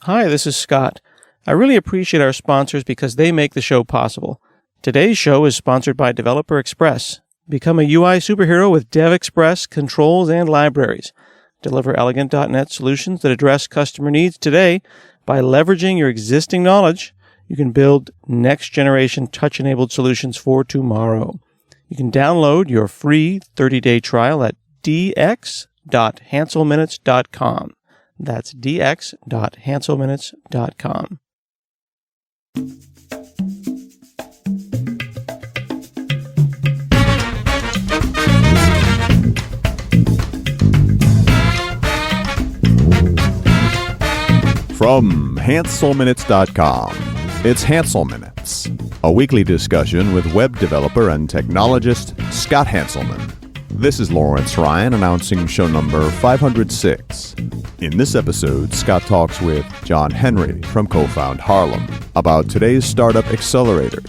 Hi, this is Scott. I really appreciate our sponsors because they make the show possible. Today's show is sponsored by Developer Express. Become a UI superhero with DevExpress controls and libraries. Deliver elegant .NET solutions that address customer needs today. By leveraging your existing knowledge, you can build next-generation touch-enabled solutions for tomorrow. You can download your free 30-day trial at dx.hanselminutes.com. That's dx.hanselminutes.com. From hanselminutes.com, it's Hansel Minutes, a weekly discussion with web developer and technologist Scott Hanselman. This is Lawrence Ryan announcing show number 506. In this episode, Scott talks with John Henry from Cofound Harlem about today's startup accelerators.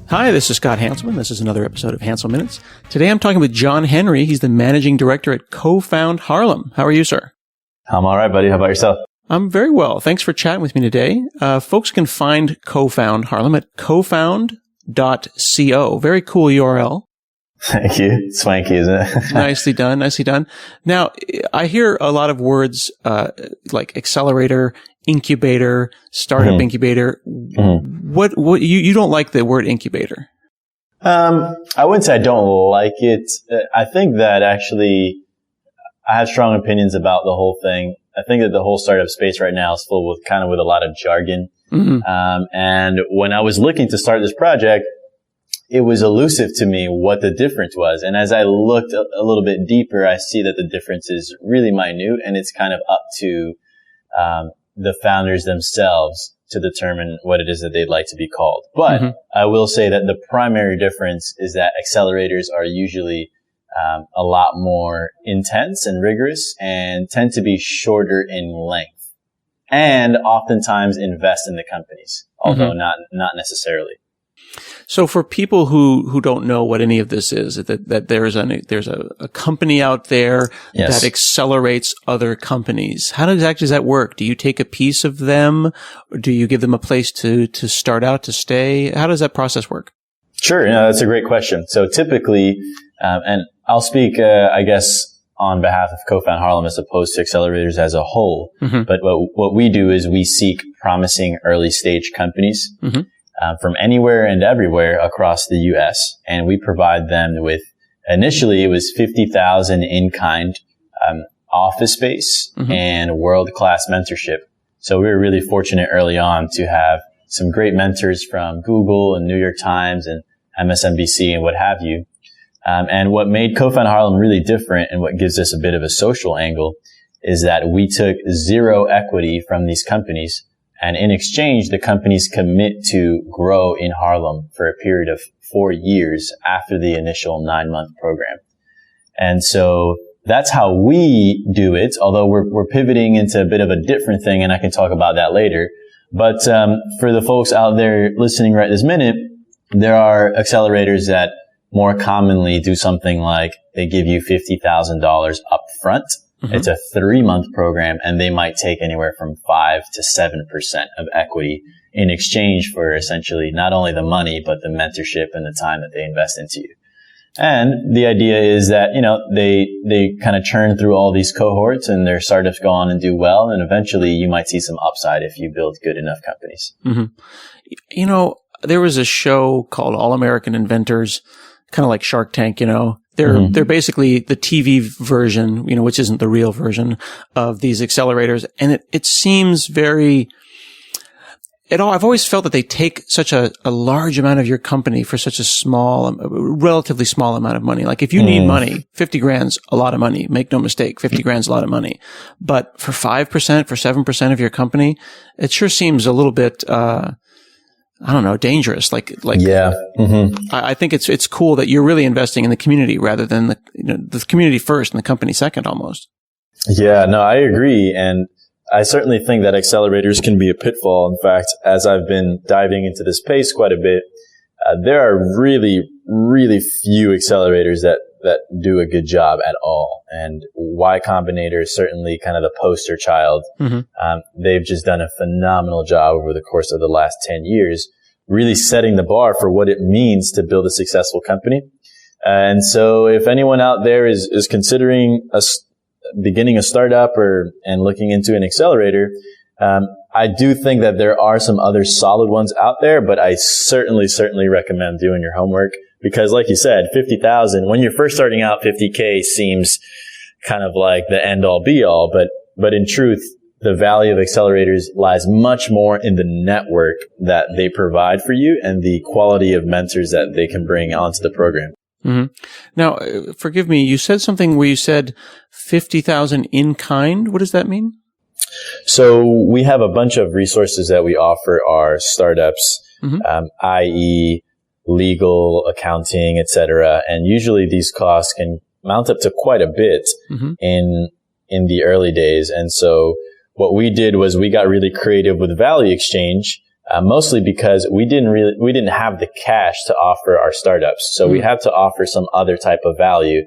Hi, this is Scott Hanselman. This is another episode of Hansel Minutes. Today I'm talking with John Henry. He's the managing director at Cofound Harlem. How are you, sir? I'm all right, buddy. How about yourself? I'm very well. Thanks for chatting with me today. Folks can find Cofound Harlem at cofound.co. Very cool URL. Thank you. It's swanky, isn't it? Nicely done. Nicely done. Now, I hear a lot of words like accelerator, incubator, startup incubator. What you don't like the word incubator? I wouldn't say I don't like it. I think that actually I have strong opinions about the whole thing. I think that the whole startup space right now is full with a lot of jargon. And when I was looking to start this project, it was elusive to me what the difference was. And as I looked a little bit deeper, I see that the difference is really minute, and it's kind of up to the founders themselves to determine what it is that they'd like to be called. But I will say that the primary difference is that accelerators are usually a lot more intense and rigorous and tend to be shorter in length and oftentimes invest in the companies, although not necessarily. So for people who don't know what any of this is, that there's a company out there that accelerates other companies. How exactly does that work? Do you take a piece of them? Or do you give them a place to start out, to stay? How does that process work? Sure. That's a great question. So typically, and I'll speak, I guess, on behalf of Cofound Harlem as opposed to accelerators as a whole. But what we do is we seek promising early stage companies from anywhere and everywhere across the U.S. And we provide them with, initially it was 50,000 in-kind office space and world-class mentorship. So we were really fortunate early on to have some great mentors from Google and New York Times and MSNBC and what have you. And what made Cofound Harlem really different and what gives us a bit of a social angle is that we took zero equity from these companies. And in exchange, the companies commit to grow in Harlem for a period of 4 years after the initial 9-month program. And so that's how we do it, although we're pivoting into a bit of a different thing, and I can talk about that later. But for the folks out there listening right this minute, there are accelerators that more commonly do something like they give you $50,000 up front. It's a 3-month program, and they might take anywhere from 5 to 7% of equity in exchange for essentially not only the money, but the mentorship and the time that they invest into you. And the idea is that, they kind of churn through all these cohorts and their startups go on and do well. And eventually you might see some upside if you build good enough companies. There was a show called All American Inventors, kind of like Shark Tank, They're basically the TV version, which isn't the real version of these accelerators. And it seems I've always felt that they take such a large amount of your company for such a relatively small amount of money. Like if you need money, 50 grand's a lot of money. Make no mistake, 50 grand's a lot of money. But for 5%, for 7% of your company, it sure seems a little bit, dangerous. Yeah. I think it's cool that you're really investing in the community rather than the community first and the company second almost. Yeah, no, I agree. And I certainly think that accelerators can be a pitfall. In fact, as I've been diving into this space quite a bit, there are really really few accelerators that do a good job at all. And Y Combinator is certainly kind of the poster child. They've just done a phenomenal job over the course of the last 10 years, really setting the bar for what it means to build a successful company. And so if anyone out there is considering beginning a startup and looking into an accelerator, I do think that there are some other solid ones out there, but I certainly recommend doing your homework, because like you said, 50,000, when you're first starting out, 50K seems kind of like the end all be all, but in truth, the value of accelerators lies much more in the network that they provide for you and the quality of mentors that they can bring onto the program. Now, forgive me, you said something where you said 50,000 in kind. What does that mean? So we have a bunch of resources that we offer our startups, i.e. legal, accounting, etc. And usually these costs can mount up to quite a bit in the early days. And so what we did was we got really creative with value exchange, mostly because we didn't have the cash to offer our startups. So we had to offer some other type of value.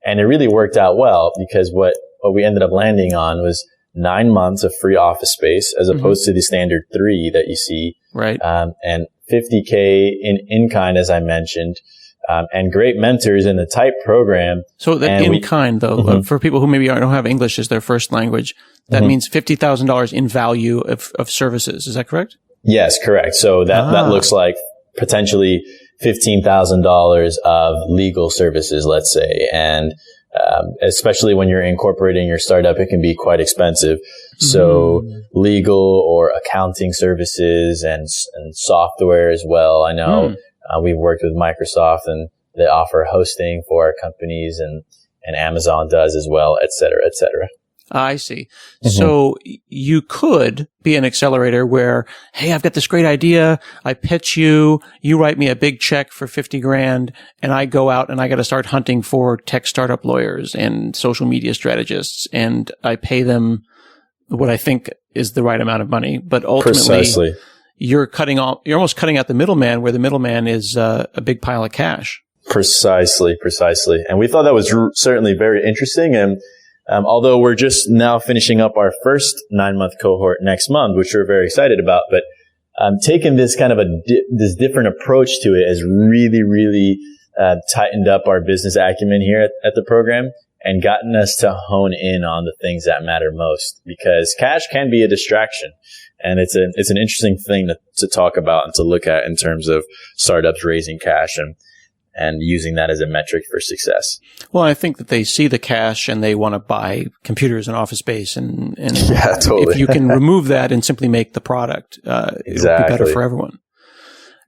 And it really worked out well, because what we ended up landing on was 9 months of free office space, as opposed to the standard 3 that you see. Right. And 50K in kind, as I mentioned, and great mentors in the type program. So that in kind, though, for people who maybe don't have English as their first language, that means $50,000 in value of services. Is that correct? Yes, correct. So that looks like potentially $15,000 of legal services, let's say. And especially when you're incorporating your startup, it can be quite expensive. So legal or accounting services and software as well. I know we've worked with Microsoft, and they offer hosting for our companies, and Amazon does as well, et cetera, et cetera. I see. So you could be an accelerator where, hey, I've got this great idea. I pitch you, you write me a big check for 50 grand, and I go out and I got to start hunting for tech startup lawyers and social media strategists, and I pay them what I think is the right amount of money. But ultimately, you're almost cutting out the middleman, where the middleman is a big pile of cash. Precisely. And we thought that was certainly very interesting. And although we're just now finishing up our first 9-month cohort next month, which we're very excited about, but taking this kind of this different approach to it has really tightened up our business acumen here at the program, and gotten us to hone in on the things that matter most, because cash can be a distraction. And it's an interesting thing to talk about and to look at in terms of startups raising cash and using that as a metric for success. Well, I think that they see the cash and they want to buy computers and office space, and yeah, totally. If you can remove that and simply make the product, it'll be better for everyone.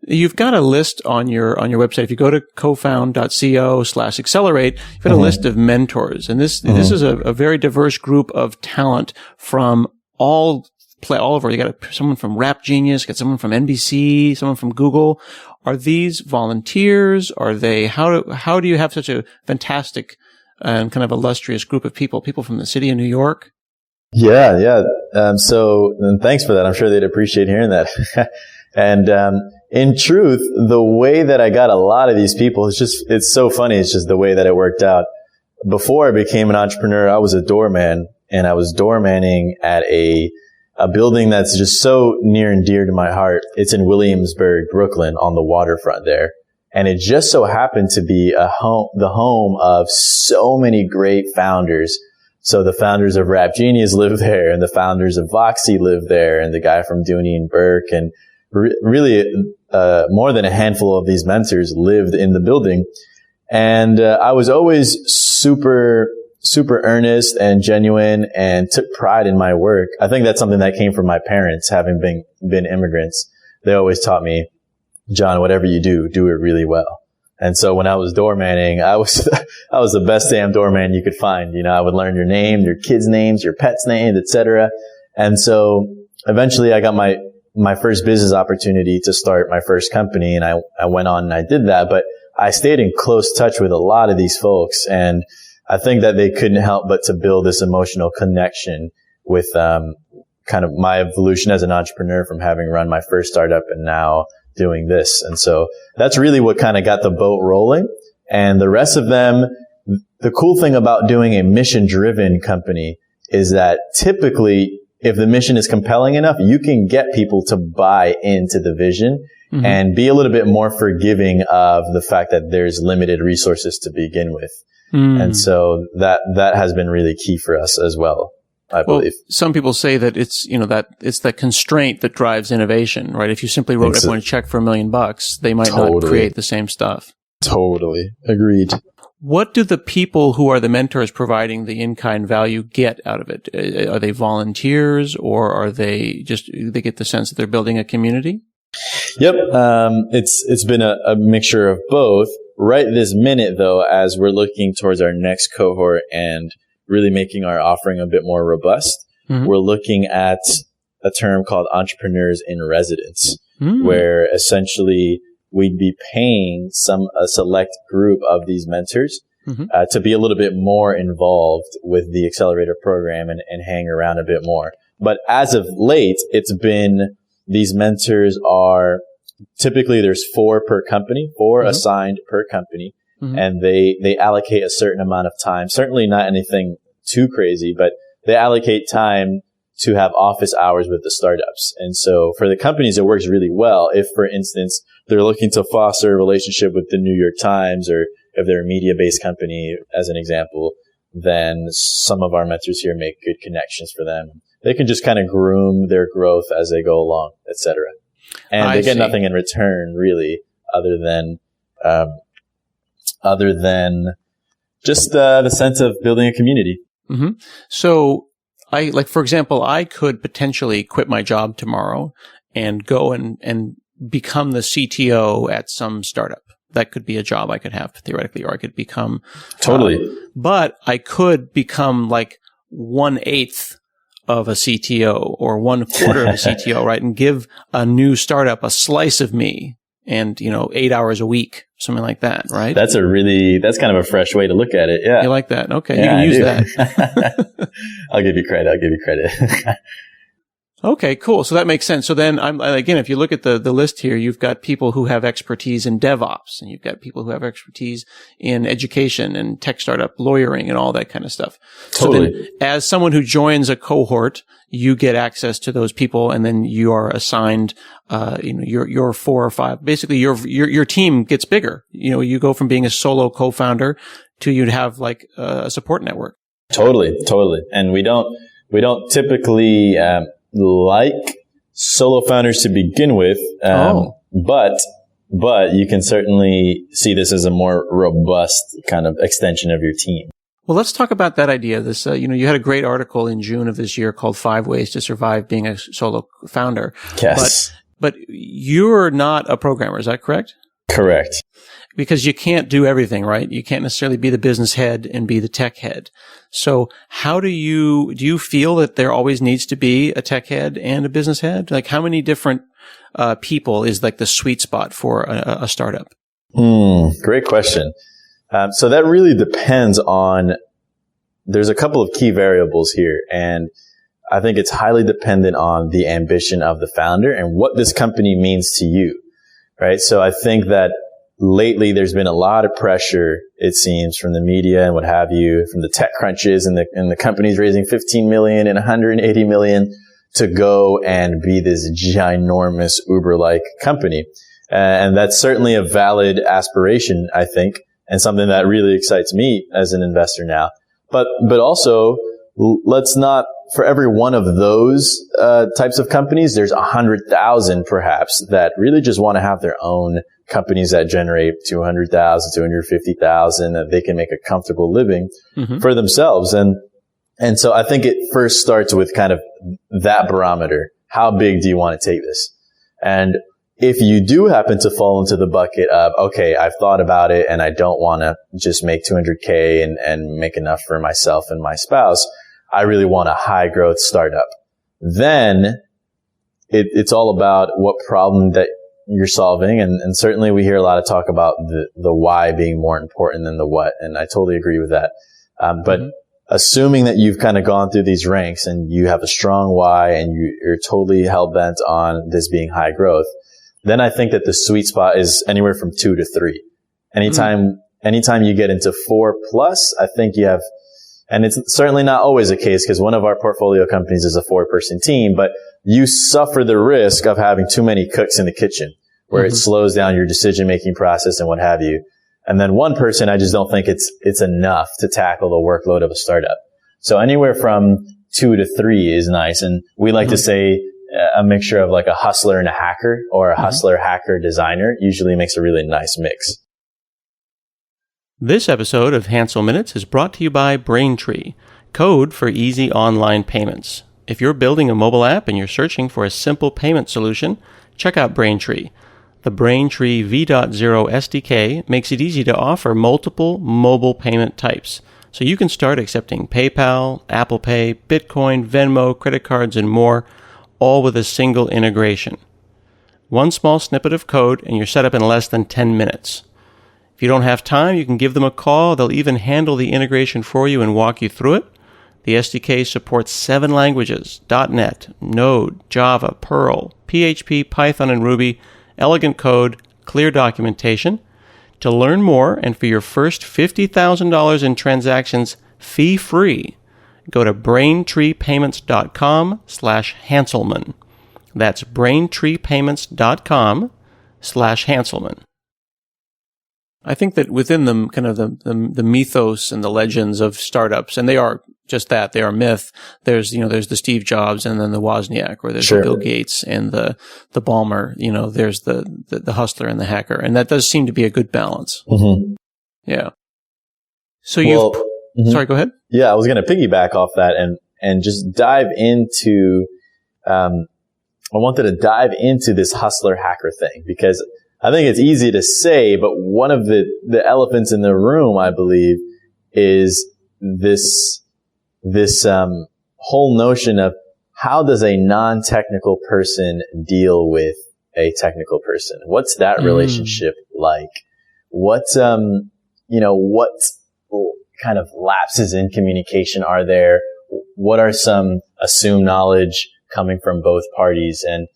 You've got a list on your website. If you go to cofound.co/accelerate, you've got a list of mentors, and this is a very diverse group of talent from all over. You got someone from Rap Genius, got someone from NBC, someone from Google. Are these volunteers? Are they, how do you have such a fantastic and kind of illustrious group of people from the city of New York? Yeah. So thanks for that. I'm sure they'd appreciate hearing that. And, in truth, the way that I got a lot of these people it's so funny. It's just the way that it worked out. Before I became an entrepreneur, I was a doorman, and I was doormanning at a building that's just so near and dear to my heart. It's in Williamsburg, Brooklyn, on the waterfront there. And it just so happened to be the home of so many great founders. So the founders of Rap Genius live there, and the founders of Voxy live there, and the guy from Dooney and Burke, and really more than a handful of these mentors lived in the building. And I was always super earnest and genuine, and took pride in my work. I think that's something that came from my parents, having been immigrants. They always taught me, John, whatever you do it really well. And so when I was doormanning, I was the best damn doorman you could find. You know, I would learn your name, your kids' names, your pets' names, etc. And so eventually I got my first business opportunity to start my first company, and I went on and I did that. But I stayed in close touch with a lot of these folks, and I think that they couldn't help but to build this emotional connection with kind of my evolution as an entrepreneur, from having run my first startup and now doing this. And so that's really what kind of got the boat rolling. And the rest of them, the cool thing about doing a mission-driven company is that typically, if the mission is compelling enough, you can get people to buy into the vision and be a little bit more forgiving of the fact that there's limited resources to begin with. And so that has been really key for us as well, I believe. Some people say that it's, that it's the constraint that drives innovation, right? If you simply wrote everyone a check for $1 million, they might not create the same stuff. Totally. Agreed. What do the people who are the mentors providing the in-kind value get out of it? Are they volunteers, or are they they get the sense that they're building a community? Yep. It's been a mixture of both. Right this minute, though, as we're looking towards our next cohort and really making our offering a bit more robust, we're looking at a term called entrepreneurs in residence, where essentially we'd be paying a select group of these mentors to be a little bit more involved with the Accelerator program and hang around a bit more. But as of late, it's been these mentors are typically there's 4 per company, 4 assigned per company, and they allocate a certain amount of time. Certainly not anything too crazy, but they allocate time to have office hours with the startups. And so for the companies, it works really well. If, for instance, they're looking to foster a relationship with the New York Times, or if they're a media-based company, as an example, then some of our mentors here make good connections for them. They can just kind of groom their growth as they go along, et cetera. And they get nothing in return, really, other than just the sense of building a community. So, for example, I could potentially quit my job tomorrow and go and become the CTO at some startup. That could be a job I could have theoretically, or I could become but I could become like 1/8 of a CTO or 1/4 of a CTO, right? And give a new startup a slice of me and, 8 hours a week, something like that, right? That's kind of a fresh way to look at it. Yeah. You like that? Okay. Yeah, you can use that. I'll give you credit. Okay, cool. So that makes sense. So then again, if you look at the list here, you've got people who have expertise in DevOps, and you've got people who have expertise in education and tech startup lawyering and all that kind of stuff. Totally. So then as someone who joins a cohort, you get access to those people, and then you are assigned, your 4 or 5, basically your team gets bigger. You go from being a solo co-founder to you'd have like a support network. Totally. And we don't typically, like solo founders to begin with, but you can certainly see this as a more robust kind of extension of your team. Well, let's talk about that idea. This, you had a great article in June of this year called 5 Ways to Survive Being a Solo Founder. Yes. But you're not a programmer, is that correct? Correct. Because you can't do everything, right? You can't necessarily be the business head and be the tech head. So how do you feel that there always needs to be a tech head and a business head? Like, how many different people is like the sweet spot for a startup? Great question. So that really depends on, there's a couple of key variables here, and I think it's highly dependent on the ambition of the founder and what this company means to you, right? So I think that lately there's been a lot of pressure, it seems, from the media and what have you, from the tech crunches and the companies raising 15 million and 180 million to go and be this ginormous Uber-like company. And that's certainly a valid aspiration, I think, and something that really excites me as an investor now. But also, let's not, for every one of those types of companies, there's 100,000 perhaps that really just want to have their own companies that generate 200,000, 250,000, that they can make a comfortable living for themselves. And so I think it first starts with kind of that barometer. How big do you want to take this? And if you do happen to fall into the bucket of, okay, I've thought about it and I don't want to just make 200K and make enough for myself and my spouse, I really want a high growth startup. Then it's all about what problem that you're solving. And certainly we hear a lot of talk about the why being more important than the what. And I totally agree with that. But assuming that you've kind of gone through these ranks and you have a strong why and you're totally hell bent on this being high growth, then I think that the sweet spot is anywhere from 2 to 3. Anytime you get into 4 plus, I think you have, and it's certainly not always the case because one of our portfolio companies is a 4-person team, but you suffer the risk of having too many cooks in the kitchen where it slows down your decision-making process and what have you. And then 1 person, I just don't think it's enough to tackle the workload of a startup. So anywhere from 2 to 3 is nice. And we like to say a mixture of like a hustler and a hacker, or a hustler, hacker, designer usually makes a really nice mix. This episode of Hansel Minutes is brought to you by Braintree, code for easy online payments. If you're building a mobile app and you're searching for a simple payment solution, check out Braintree. The Braintree V.0 SDK makes it easy to offer multiple mobile payment types, so you can start accepting PayPal, Apple Pay, Bitcoin, Venmo, credit cards, and more, all with a single integration. 1 small snippet of code and you're set up in less than 10 minutes. If you don't have time, you can give them a call. They'll even handle the integration for you and walk you through it. The SDK supports 7 languages: .NET, Node, Java, Perl, PHP, Python, and Ruby, elegant code, clear documentation. To learn more and for your first $50,000 in transactions fee-free, go to braintreepayments.com/Hanselman. That's braintreepayments.com/Hanselman. I think that within them, kind of the mythos and the legends of startups, and they are just that, they are myth. There's the Steve Jobs and then the Wozniak, or there's the Bill Gates and the Ballmer, there's the hustler and the hacker. And that does seem to be a good balance. Mm-hmm. Yeah. So sorry, go ahead. Yeah, I was going to piggyback off that and just dive into, I wanted to dive into this hustler hacker thing because I think it's easy to say, but one of the elephants in the room, I believe, is this whole notion of how does a non-technical person deal with a technical person? What's that relationship like? What kind of lapses in communication are there? What are some assumed knowledge coming from both parties? And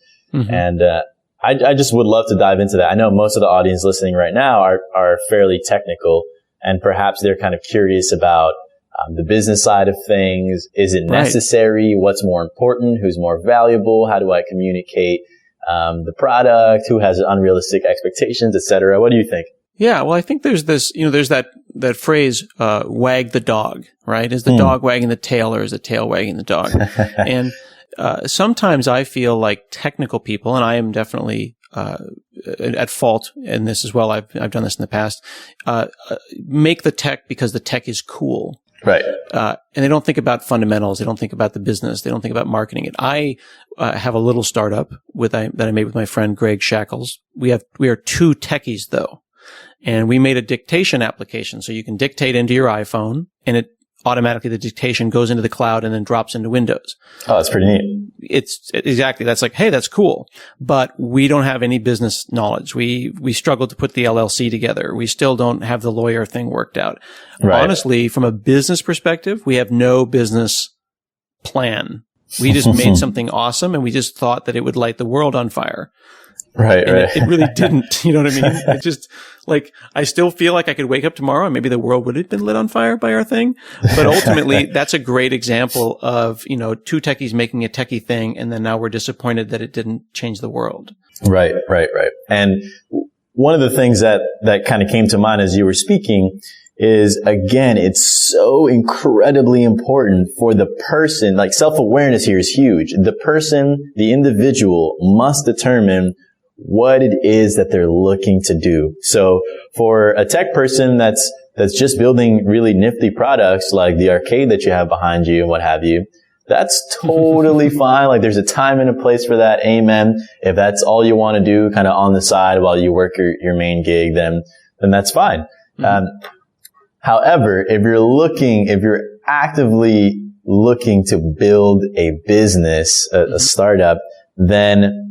I just would love to dive into that. I know most of the audience listening right now are fairly technical, and perhaps they're kind of curious about the business side of things. Is it necessary? What's more important? Who's more valuable? How do I communicate the product? Who has unrealistic expectations, etc.? What do you think? Yeah, well, I think there's this, there's that phrase, wag the dog, right? Is the dog wagging the tail, or is the tail wagging the dog? And sometimes I feel like technical people, and I am definitely at fault in this as well. I've done this in the past. Make the tech because the tech is cool, right? And they don't think about fundamentals. They don't think about the business. They don't think about marketing it. I have a little startup that I made with my friend Greg Shackles. We are 2 techies though, and we made a dictation application so you can dictate into your iPhone, and it automatically, the dictation goes into the cloud and then drops into Windows. Oh, that's pretty neat. It's exactly, that's like, hey, that's cool. But we don't have any business knowledge. We struggled to put the LLC together. We still don't have the lawyer thing worked out. Right. Honestly, from a business perspective, we have no business plan. We just made something awesome, and we just thought that it would light the world on fire. Right, and right. It really didn't. You know what I mean? It just, I still feel like I could wake up tomorrow and maybe the world would have been lit on fire by our thing. But ultimately, that's a great example of, 2 techies making a techie thing, and then now we're disappointed that it didn't change the world. Right. And one of the things that kind of came to mind as you were speaking is, again, it's so incredibly important for the person, like self-awareness here is huge. The person, the individual must determine what it is that they're looking to do. So for a tech person that's just building really nifty products like the arcade that you have behind you and what have you, that's totally fine. Like there's a time and a place for that. Amen. If that's all you want to do kind of on the side while you work your main gig, then that's fine. However, if you're actively looking to build a business, a startup, then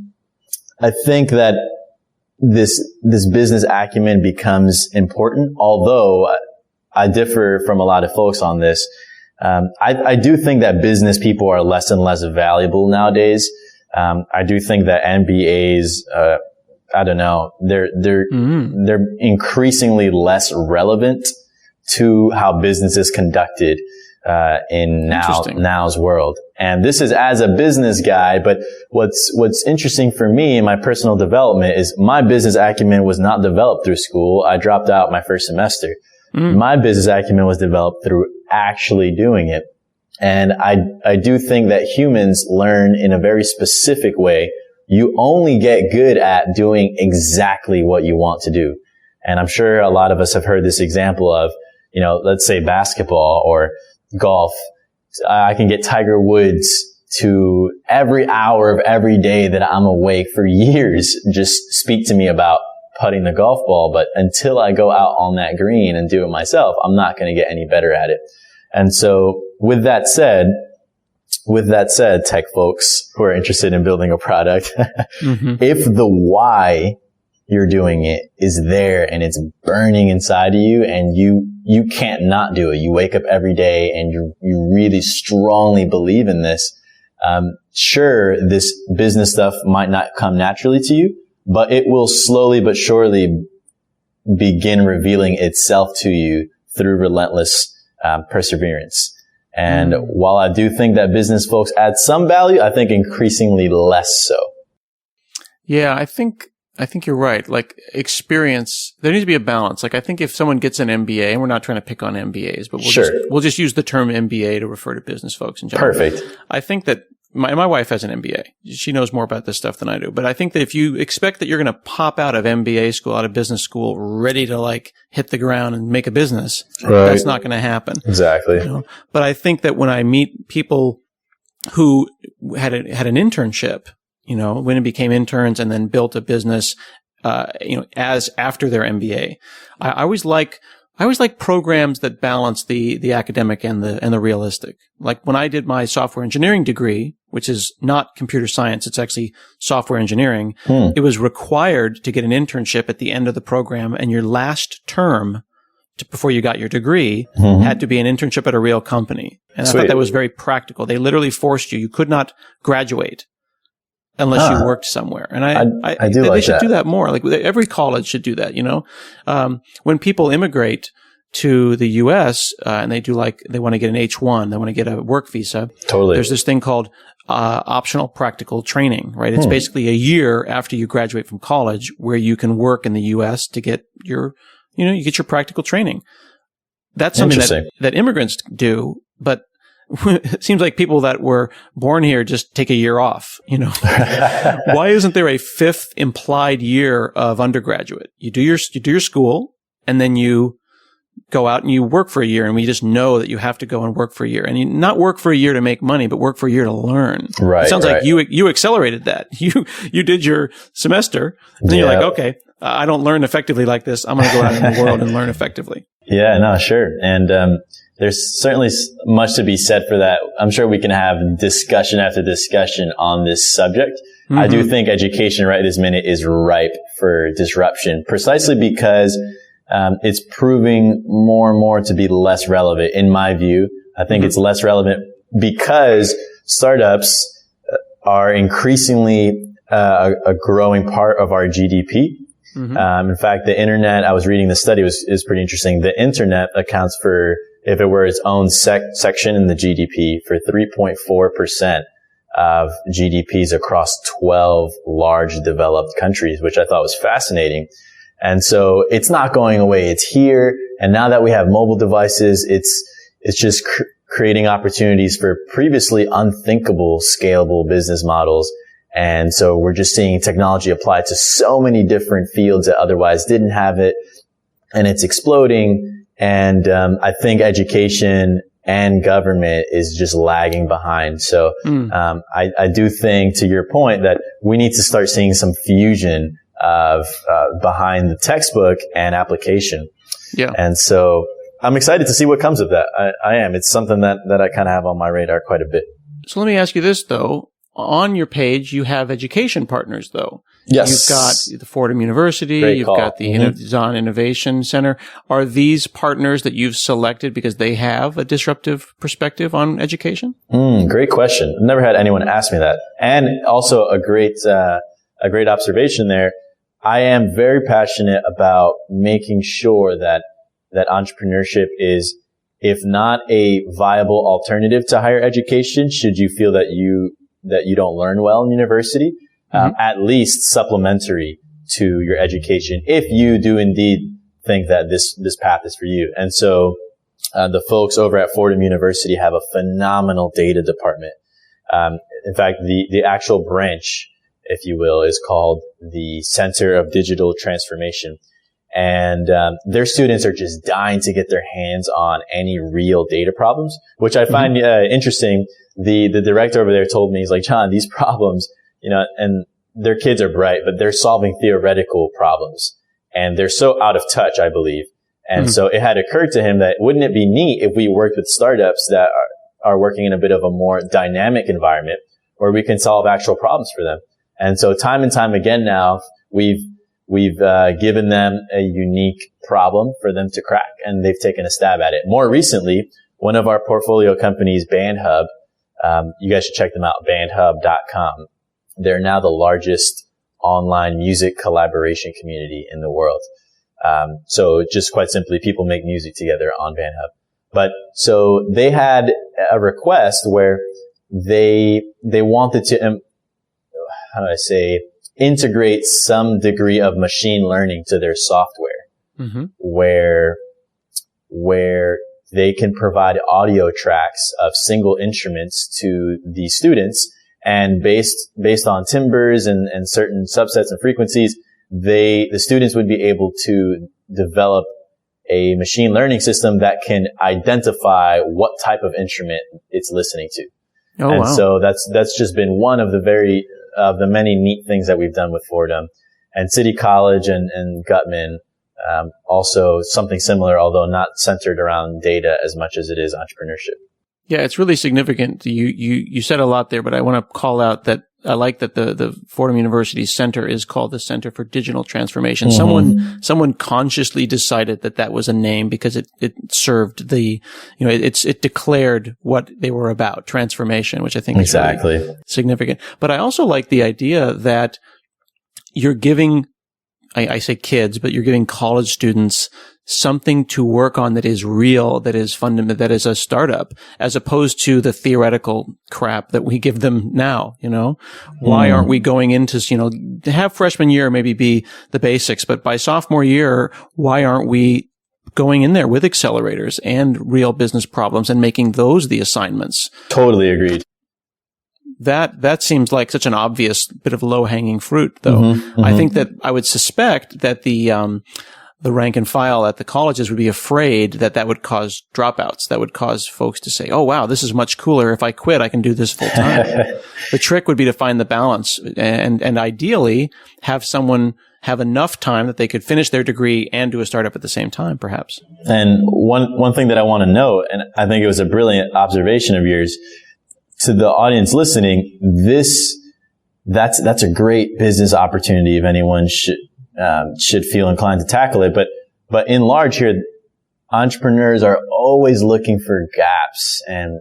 I think that this business acumen becomes important, although I differ from a lot of folks on this. I do think that business people are less and less valuable nowadays. I do think that MBAs I don't know, they're increasingly less relevant to how business is conducted in now's world. And this is as a business guy, but what's interesting for me in my personal development is my business acumen was not developed through school. I dropped out my first semester. My business acumen was developed through actually doing it. And I do think that humans learn in a very specific way. You only get good at doing exactly what you want to do. And I'm sure a lot of us have heard this example of, let's say basketball or golf. I can get Tiger Woods to every hour of every day that I'm awake for years just speak to me about putting the golf ball. But until I go out on that green and do it myself, I'm not going to get any better at it. And so with that said, tech folks who are interested in building a product, if the why you're doing it is there and it's burning inside of you and you can't not do it. You wake up every day and you really strongly believe in this. Sure, this business stuff might not come naturally to you, but it will slowly but surely begin revealing itself to you through relentless perseverance. And while I do think that business folks add some value, I think increasingly less so. Yeah, I think you're right. Like experience, there needs to be a balance. Like I think if someone gets an MBA, and we're not trying to pick on MBAs, but we'll just use the term MBA to refer to business folks in general. Perfect. I think that my wife has an MBA. She knows more about this stuff than I do. But I think that if you expect that you're going to pop out of MBA school, out of business school, ready to like hit the ground and make a business, that's not going to happen. Exactly. But I think that when I meet people who had an internship, when it became interns and then built a business, as after their MBA, I always like programs that balance the academic and the realistic. Like when I did my software engineering degree, which is not computer science, it's actually software engineering. It was required to get an internship at the end of the program, and your last term before you got your degree had to be an internship at a real company. And I thought that was very practical. They literally forced you. You could not graduate unless you worked somewhere. And I do they should do that more. Like every college should do that, when people immigrate to the US, and they want to get an H-1, they want to get a work visa. Totally. There's this thing called, optional practical training, right? It's basically a year after you graduate from college where you can work in the US to get you get your practical traiing. That's something that immigrants do, but it seems like people that were born here just take a year off, Why isn't there a fifth implied year of undergraduate? You do your school and then you go out and you work for a year, and we just know that you have to go and work for a year, and you not work for a year to make money, but work for a year to learn. Right. It sounds like you accelerated that. You did your semester, and then you're like, okay, I don't learn effectively like this. I'm going to go out in the world and learn effectively. Yeah, no, sure. And, there's certainly much to be said for that. I'm sure we can have discussion after discussion on this subject. I do think education right this minute is ripe for disruption, precisely because it's proving more and more to be less relevant, in my view. I think it's less relevant because startups are increasingly a growing part of our GDP. In fact, the internet, I was reading the study, is pretty interesting. The internet accounts for, if it were its own section in the GDP, for 3.4% of GDPs across 12 large developed countries, which I thought was fascinating. And so it's not going away. It's here. And now that we have mobile devices, it's just creating opportunities for previously unthinkable scalable business models. And so we're just seeing technology applied to so many different fields that otherwise didn't have it. And it's exploding. And I think education and government is just lagging behind. So I do think, to your point, that we need to start seeing some fusion of behind the textbook and application. Yeah. And so I'm excited to see what comes of that. I am. It's something that I kind of have on my radar quite a bit. So let me ask you this, though. On your page, you have education partners, though. Yes. You've got the Fordham University. You've got the Design Innovation Center. Are these partners that you've selected because they have a disruptive perspective on education? Great question. I've never had anyone ask me that. And also a great observation there. I am very passionate about making sure that entrepreneurship is, if not a viable alternative to higher education, should you feel that you don't learn well in university, at least supplementary to your education, if you do indeed think that this path is for you. And so, the folks over at Fordham University have a phenomenal data department. In fact, the actual branch, if you will, is called the Center of Digital Transformation. And their students are just dying to get their hands on any real data problems, which I find interesting. The director over there told me, he's like, John, these problems, and their kids are bright, but they're solving theoretical problems. And they're so out of touch, I believe. And so it had occurred to him that wouldn't it be neat if we worked with startups that are working in a bit of a more dynamic environment where we can solve actual problems for them. And so time and time again now, we've given them a unique problem for them to crack, and they've taken a stab at it. More recently, one of our portfolio companies, BandHub, you guys should check them out, bandhub.com. They're now the largest online music collaboration community in the world. So just quite simply, people make music together on BandHub. But so they had a request where they wanted to, integrate some degree of machine learning to their software, where they can provide audio tracks of single instruments to the students, and based on timbres and certain subsets and frequencies, the students would be able to develop a machine learning system that can identify what type of instrument it's listening to. Oh, and wow. So that's just been one of the many neat things that we've done with Fordham. And City College and Gutman, also something similar, although not centered around data as much as it is entrepreneurship. Yeah, it's really significant. You said a lot there, but I want to call out that I like that the Fordham University Center is called the Center for Digital Transformation. Someone consciously decided that was a name because it served it declared what they were about, transformation, which I think is really significant. But I also like the idea that you're giving, I say kids, but you're giving college students something to work on that is real, that is fundamental, that is a startup, as opposed to the theoretical crap that we give them now, Why aren't we going into, to have freshman year maybe be the basics, but by sophomore year, why aren't we going in there with accelerators and real business problems and making those the assignments? Totally agreed. That seems like such an obvious bit of low-hanging fruit, though. I think that I would suspect that the rank and file at the colleges would be afraid that would cause dropouts, that would cause folks to say, oh, wow, this is much cooler. If I quit, I can do this full time. The trick would be to find the balance and ideally have someone have enough time that they could finish their degree and do a startup at the same time, perhaps. And one thing that I want to note, and I think it was a brilliant observation of yours, to the audience listening, that's a great business opportunity if anyone should feel inclined to tackle it. But in large here, entrepreneurs are always looking for gaps and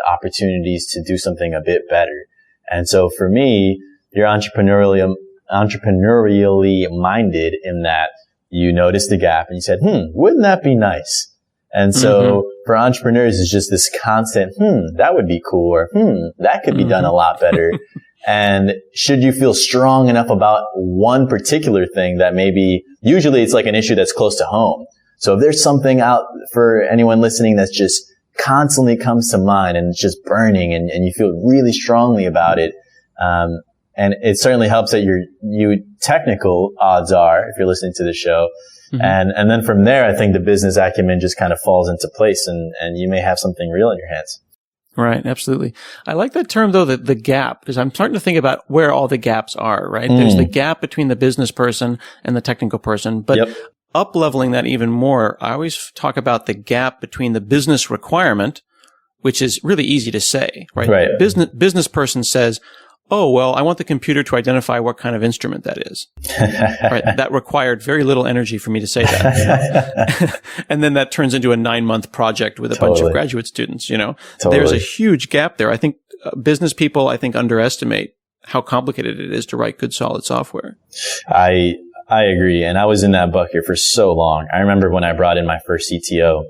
opportunities to do something a bit better. And so for me, you're entrepreneurially minded in that you noticed the gap and you said, wouldn't that be nice? And so for entrepreneurs, it's just this constant, that would be cool, or that could be done a lot better. And should you feel strong enough about one particular thing that maybe, usually it's like an issue that's close to home. So if there's something out for anyone listening that's just constantly comes to mind and it's just burning and you feel really strongly about it, and it certainly helps that you technical odds are, if you're listening to the show. And then from there, I think the business acumen just kind of falls into place and you may have something real in your hands. Right. Absolutely. I like that term though, the gap, because I'm starting to think about where all the gaps are, right? There's the gap between the business person and the technical person, but up-leveling that even more, I always talk about the gap between the business requirement, which is really easy to say, right? Business person says, oh, well, I want the computer to identify what kind of instrument that is. Right. That required very little energy for me to say that. And then that turns into a 9-month project with a bunch of graduate students, There's a huge gap there. I think business people, underestimate how complicated it is to write good, solid software. I I agree. And I was in that bucket for so long. I remember when I brought in my first CTO,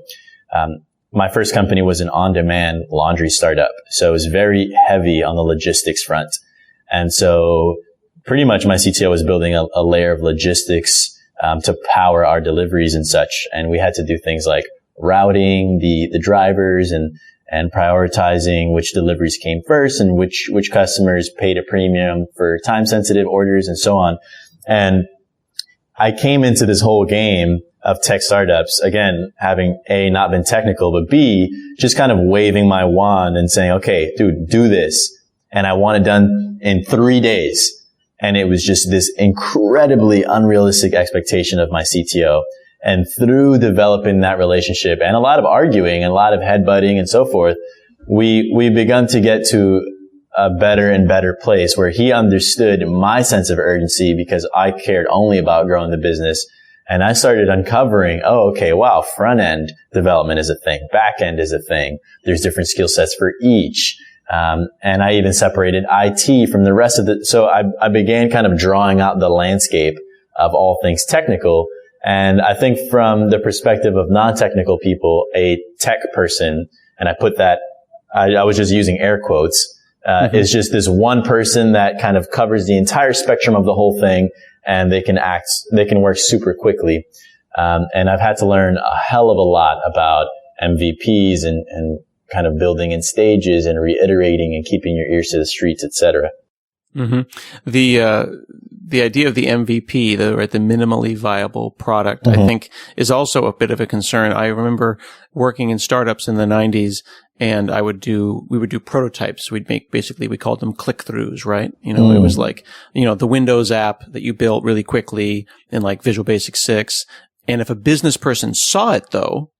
my first company was an on-demand laundry startup. So it was very heavy on the logistics front. And so pretty much my CTO was building a layer of logistics to power our deliveries and such. And we had to do things like routing the drivers and prioritizing which deliveries came first and which customers paid a premium for time-sensitive orders and so on. And I came into this whole game of tech startups, again, having A, not been technical, but B, just kind of waving my wand and saying, okay, dude, do this. And I want it done in 3 days. And it was just this incredibly unrealistic expectation of my CTO. And through developing that relationship and a lot of arguing and a lot of headbutting and so forth, we've begun to get to a better and better place where he understood my sense of urgency because I cared only about growing the business. And I started uncovering, oh, okay, wow, front end development is a thing. Back end is a thing. There's different skill sets for each. And I even separated IT from the rest of the, so I began kind of drawing out the landscape of all things technical. And I think from the perspective of non-technical people, a tech person, and I put that, I was just using air quotes, is just this one person that kind of covers the entire spectrum of the whole thing, and they can work super quickly. And I've had to learn a hell of a lot about MVPs and kind of building in stages and reiterating and keeping your ears to the streets, etc. The idea of the MVP, the minimally viable product, I think is also a bit of a concern. I remember working in startups in the 90s, and we would do prototypes. We called them click-throughs, right? It was like, the Windows app that you built really quickly in like Visual Basic 6. And if a business person saw it though,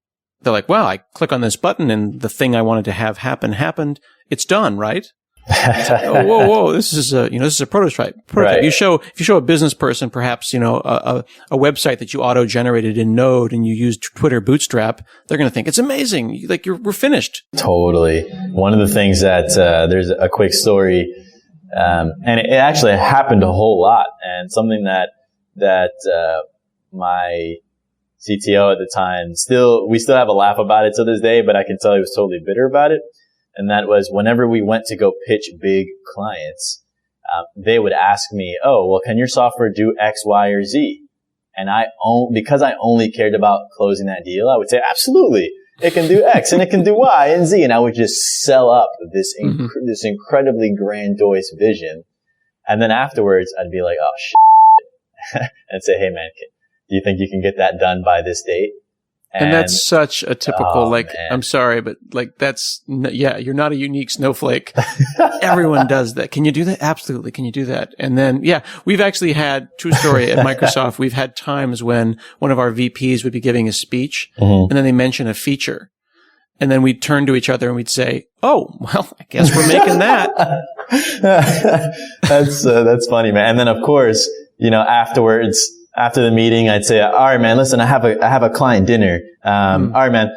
they're like, wow, I click on this button and the thing I wanted to have happened. It's done, right? Whoa! This is a prototype. Right. If you show a business person, perhaps a website that you auto generated in Node and you used Twitter Bootstrap, they're going to think it's amazing. Like we're finished. Totally. One of the things that there's a quick story, and it actually happened a whole lot, and something that my CTO at the time we still have a laugh about it to this day, but I can tell he was totally bitter about it. And that was whenever we went to go pitch big clients, they would ask me, oh, well, can your software do X, Y, or Z? And because I only cared about closing that deal, I would say, absolutely. It can do X and it can do Y and Z. And I would just sell up this incredibly grandiose vision. And then afterwards, I'd be like, oh, shit. And say, hey, man, do you think you can get that done by this date? And that's such a typical, man. I'm sorry, but you're not a unique snowflake. Everyone does that. Can you do that? Absolutely. Can you do that? And then, we've actually had, true story at Microsoft, we've had times when one of our VPs would be giving a speech and then they mention a feature. And then we'd turn to each other and we'd say, oh, well, I guess we're making that. That's funny, man. And then of course, afterwards, after the meeting, I'd say, all right, man, listen, I have a client dinner. All right, man,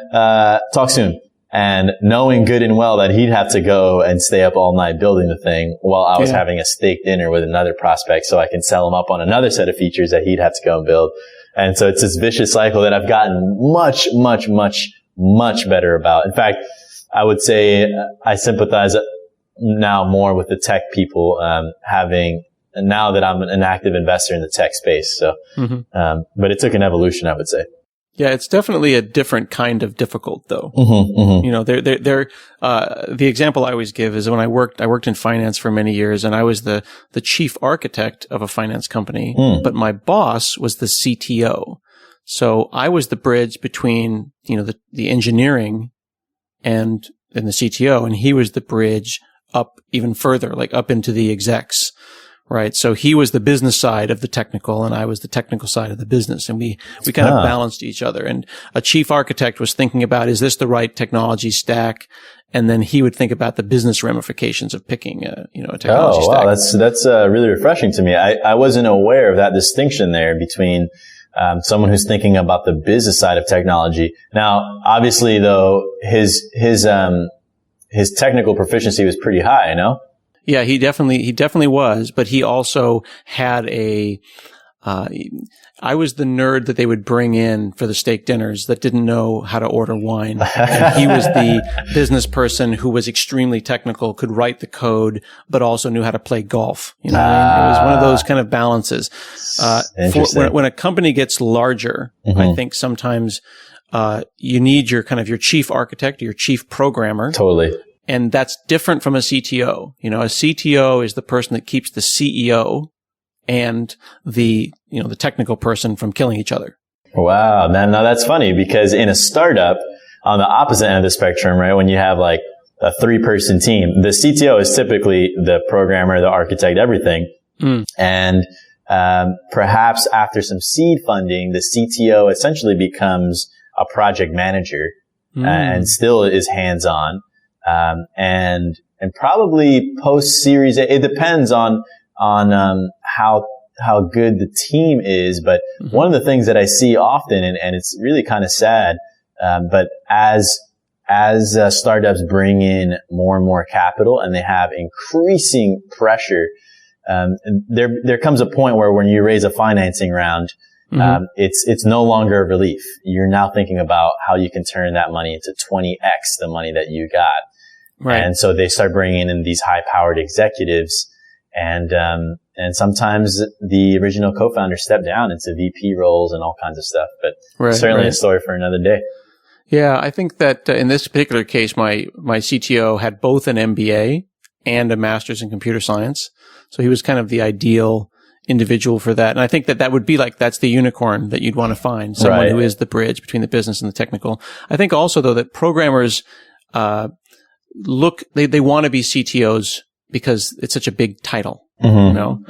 talk soon. And knowing good and well that he'd have to go and stay up all night building the thing while I was having a steak dinner with another prospect so I can sell him up on another set of features that he'd have to go and build. And so it's this vicious cycle that I've gotten much, much, much, much better about. In fact, I would say I sympathize now more with the tech people, and now that I'm an active investor in the tech space. So, but it took an evolution, I would say. Yeah, it's definitely a different kind of difficult though. The example I always give is when I worked in finance for many years and I was the chief architect of a finance company, but my boss was the CTO. So I was the bridge between, the engineering and the CTO, and he was the bridge up even further, like up into the execs. Right. So he was the business side of the technical and I was the technical side of the business. And we kind of balanced each other. And a chief architect was thinking about, is this the right technology stack? And then he would think about the business ramifications of picking a technology stack. Oh, wow. That's really refreshing to me. I wasn't aware of that distinction there between, someone who's thinking about the business side of technology. Now, obviously though, his technical proficiency was pretty high, Yeah, he definitely was, but he also had I was the nerd that they would bring in for the steak dinners that didn't know how to order wine. And he was the business person who was extremely technical, could write the code, but also knew how to play golf. You know, it was one of those kind of balances. When a company gets larger, I think sometimes you need your chief architect, your chief programmer. Totally. And that's different from a CTO. You know, a CTO is the person that keeps the CEO and the technical person from killing each other. Wow. Now that's funny because in a startup on the opposite end of the spectrum, right? When you have like a 3-person team, the CTO is typically the programmer, the architect, everything. And, perhaps after some seed funding, the CTO essentially becomes a project manager, and still is hands-on. And probably post Series A, it depends on how good the team is. But one of the things that I see often, and it's really kind of sad, but as startups bring in more and more capital and they have increasing pressure, there comes a point where when you raise a financing round, it's no longer a relief. You're now thinking about how you can turn that money into 20x the money that you got. Right. And so they start bringing in these high-powered executives, and sometimes the original co-founders step down into VP roles and all kinds of stuff. But certainly a story for another day. Yeah, I think that in this particular case, my CTO had both an MBA and a master's in computer science, so he was kind of the ideal individual for that. And I think that would be like, that's the unicorn that you'd want to find, someone who is the bridge between the business and the technical. I think also though that programmers they want to be CTOs because it's such a big title. You know,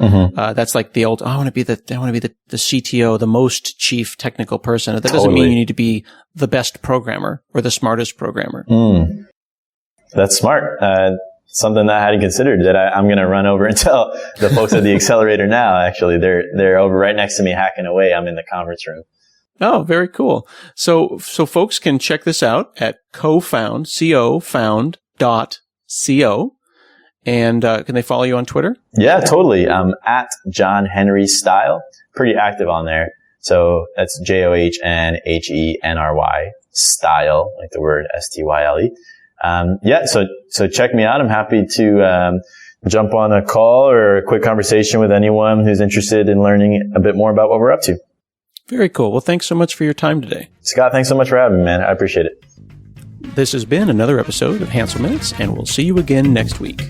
that's like the old, I want to be the CTO, the most chief technical person. That doesn't mean you need to be the best programmer or the smartest programmer. That's smart. Something that I hadn't considered that I'm going to run over and tell the folks at the Accelerator now. Actually, they're over right next to me hacking away. I'm in the conference room. Oh, very cool. So folks can check this out at Cofound, cofound.co. And can they follow you on Twitter? Yeah, totally. I'm at John Henry Style. Pretty active on there. So that's JOHNHENRY Style, like the word STYLE. So check me out. I'm happy to jump on a call or a quick conversation with anyone who's interested in learning a bit more about what we're up to. Very cool. Well, thanks so much for your time today. Scott, thanks so much for having me, man. I appreciate it. This has been another episode of Hansel Minutes, and we'll see you again next week.